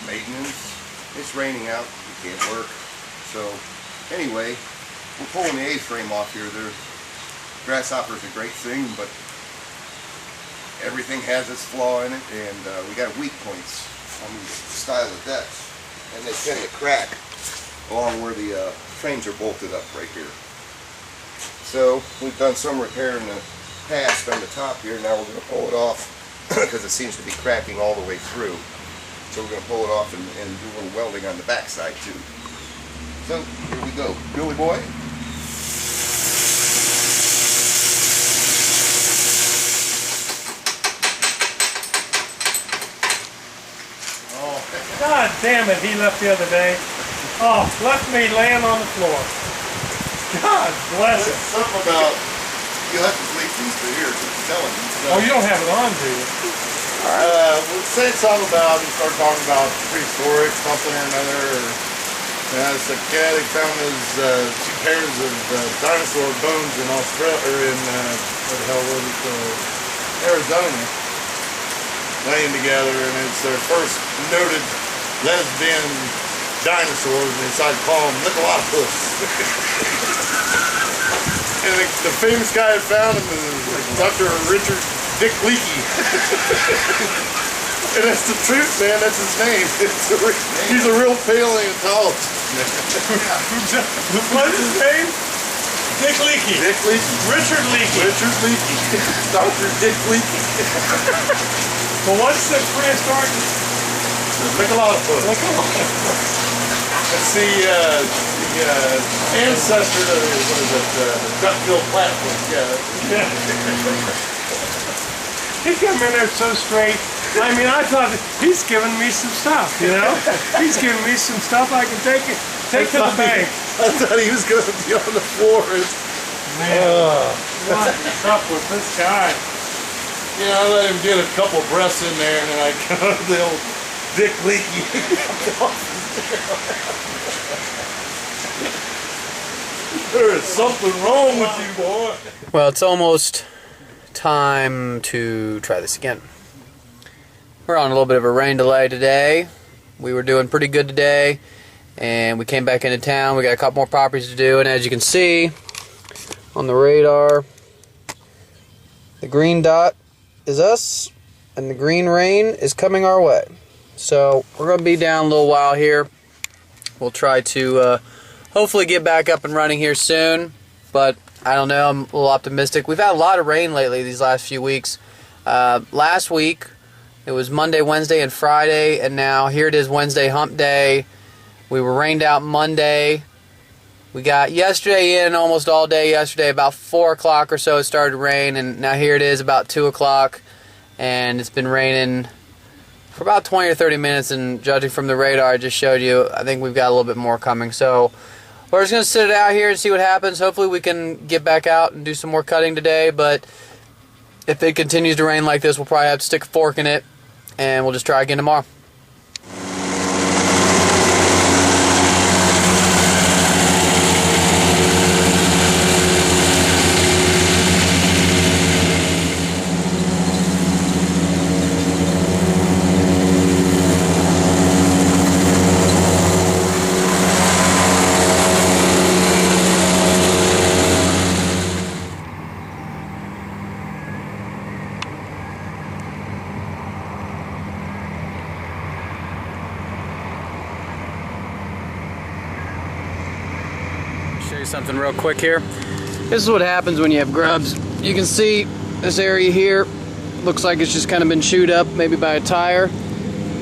maintenance. It's raining out, we can't work. So anyway, we're pulling the A-frame off here. Grasshopper's a great thing, but everything has its flaw in it, and we got weak points on these style of decks, and they tend to crack along where the frames are bolted up right here. So we've done some repair in the past on the top here. Now we're going to pull it off because it seems to be cracking all the way through. So we're going to pull it off and do a little welding on the back side too. So here we go, Billy boy. God damn it, he left the other day. Oh, left me laying on the floor. God bless it. Something about, you'll have to leave these to here, it's telling you. Oh, you don't have it on, do you? We'll say something about, you start talking about prehistoric something or another. It's a cat, he found his 2 pairs of dinosaur bones in Australia, or in, what the hell was it, Arizona, laying together, and it's their first noted lesbian dinosaurs, and they decided to call them Nicolaus. And the famous guy that found them is Dr. Richard Dick Leakey. And that's the truth, man, that's his name. He's a real paleontologist. What's his name? Dick Leakey. Dick Leakey. Richard Leakey. Richard Leakey. Dr. Dick Leakey. Well, what's the prehistoric? Nicolaus. That's the ancestor to, what is it, the duck-billed platypus. Yeah. He came in there so straight. I mean, I thought he's giving me some stuff, you know? He's giving me some stuff I can take to the bank. I thought he was going to be on the floor. Man, what is up with this guy? Yeah, I let him get a couple breaths in there, and then I got the old Dick Leakey. There is something wrong with you, boy. Well, it's almost time to try this again. We're on a little bit of a rain delay today. We were doing pretty good today, and we came back into town. We got a couple more properties to do, and as you can see on the radar, the green dot is us, and the green rain is coming our way. So we're going to be down a little while here. We'll try to hopefully get back up and running here soon, but I don't know, I'm a little optimistic. We've had a lot of rain lately these last few weeks. Last week it was Monday, Wednesday, and Friday, and now here it is Wednesday, hump day. We were rained out Monday. We got yesterday in almost all day yesterday. About 4 o'clock or so it started to rain, and now here it is about 2 o'clock, and it's been raining for about 20 or 30 minutes, and judging from the radar I just showed you, I think we've got a little bit more coming. So we're just going to sit it out here and see what happens. Hopefully we can get back out and do some more cutting today, but if it continues to rain like this, we'll probably have to stick a fork in it, and we'll just try again tomorrow. Show you something real quick here. This is what happens when you have grubs. You can see this area here looks like it's just kind of been chewed up, maybe by a tire.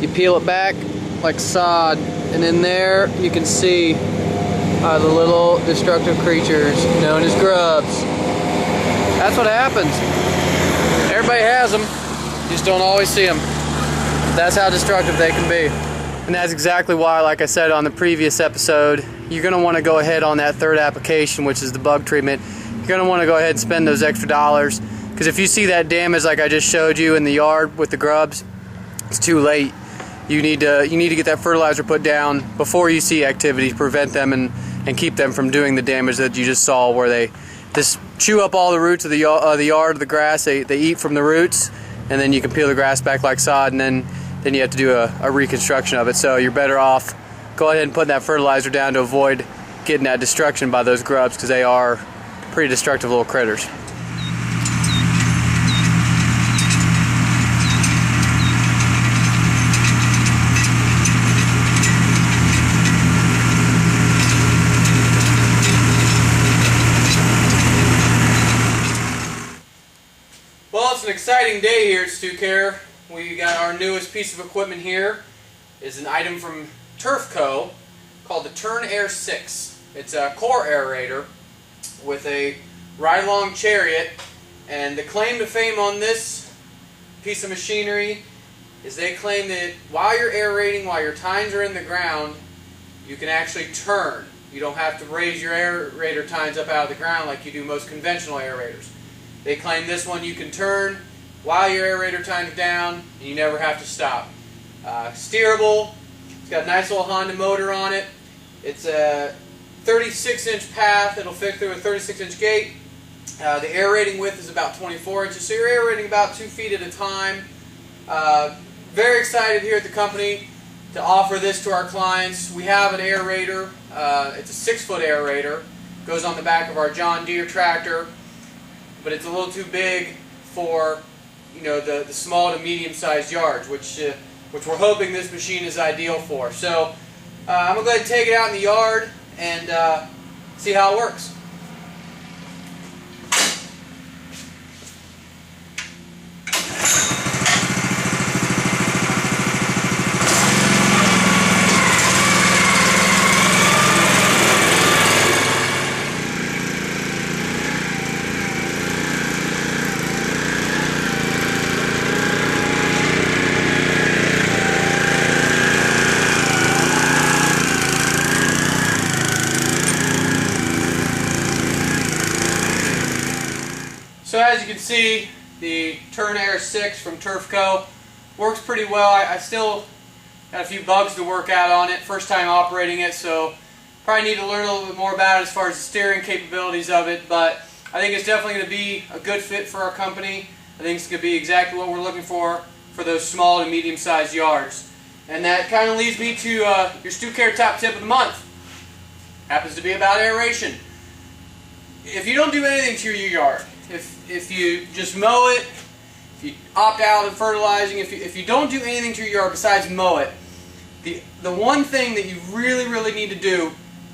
You peel it back like sod, and in there you can see the little destructive creatures known as grubs. That's what happens. Everybody has them, you just don't always see them. That's how destructive they can be. And that's exactly why, like I said on the previous episode, you're going to want to go ahead on that third application, which is the bug treatment. You're going to want to go ahead and spend those extra dollars, because if you see that damage like I just showed you in the yard with the grubs, it's too late. You need to get that fertilizer put down before you see activity to prevent them and keep them from doing the damage that you just saw, where they just chew up all the roots of the yard, of the grass. They eat from the roots, and then you can peel the grass back like sod, and then you have to do a reconstruction of it. So you're better off go ahead and put that fertilizer down to avoid getting that destruction by those grubs, because they are pretty destructive little critters. Well, it's an exciting day here at Stewcare. We got our newest piece of equipment here. Is an item from Turf Co. called the Turn Air 6. It's a core aerator with a ride-along chariot, and the claim to fame on this piece of machinery is they claim that while you're aerating, while your tines are in the ground, you can actually turn. You don't have to raise your aerator tines up out of the ground like you do most conventional aerators. They claim this one you can turn while your aerator tines are down, and you never have to stop. Steerable. It's got a nice little Honda motor on it. It's a 36-inch path. It'll fit through a 36-inch gate. The aerating width is about 24 inches, so you're aerating about 2 feet at a time. Very excited here at the company to offer this to our clients. We have an aerator. It's a 6-foot aerator. Goes on the back of our John Deere tractor, but it's a little too big for, you know, the small to medium-sized yards, which we're hoping this machine is ideal for. So I'm going to go ahead and take it out in the yard and see how it works. So as you can see, the Turn Air 6 from Turf Co. works pretty well. I still got a few bugs to work out on it. First time operating it, so probably need to learn a little bit more about it as far as the steering capabilities of it, but I think it's definitely going to be a good fit for our company. I think it's going to be exactly what we're looking for those small to medium-sized yards. And that kind of leads me to your Stewcare top tip of the month. Happens to be about aeration. If you don't do anything to your yard, if you just mow it, if you opt out of fertilizing, if you don't do anything to your yard besides mow it, the one thing that you really need to do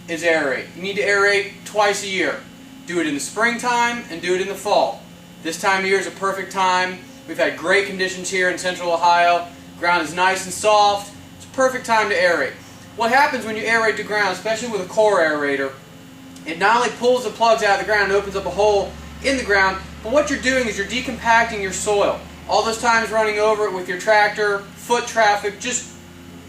is aerate. You need to aerate twice a year. Do it in the springtime and do it in the fall. This time of year is a perfect time. We've had great conditions here in central Ohio. Ground is nice and soft. It's a perfect time to aerate. What happens when you aerate the ground, especially with a core aerator, it not only pulls the plugs out of the ground and opens up a hole in the ground, but what you're doing is you're decompacting your soil. All those times running over it with your tractor, foot traffic, just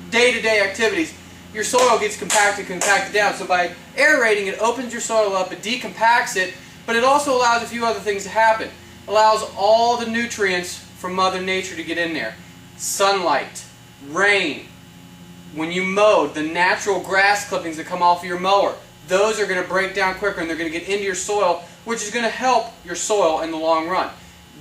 day-to-day activities, your soil gets compacted down. So by aerating, it opens your soil up, it decompacts it, but it also allows a few other things to happen. It allows all the nutrients from Mother Nature to get in there. Sunlight, rain, when you mowed, the natural grass clippings that come off of your mower, those are going to break down quicker and they're going to get into your soil, which is going to help your soil in the long run.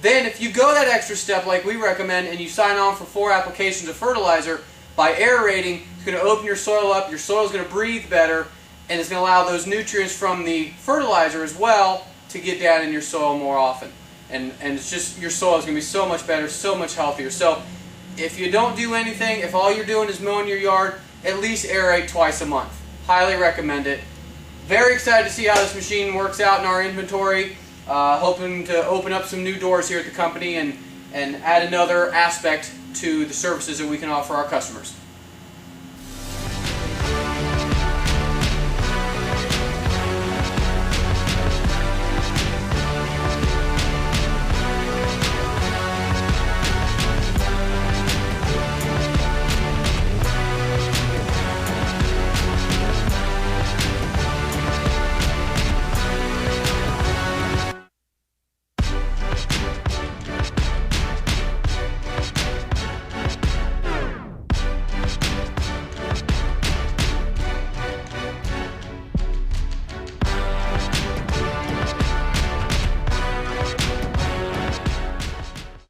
Then if you go that extra step like we recommend and you sign on for 4 applications of fertilizer, by aerating, it's going to open your soil up, your soil is going to breathe better, and it's going to allow those nutrients from the fertilizer as well to get down in your soil more often. And it's just, your soil is going to be so much better, so much healthier. So if you don't do anything, if all you're doing is mowing your yard, at least aerate twice a month. Highly recommend it. Very excited to see how this machine works out in our inventory. Hoping to open up some new doors here at the company and add another aspect to the services that we can offer our customers.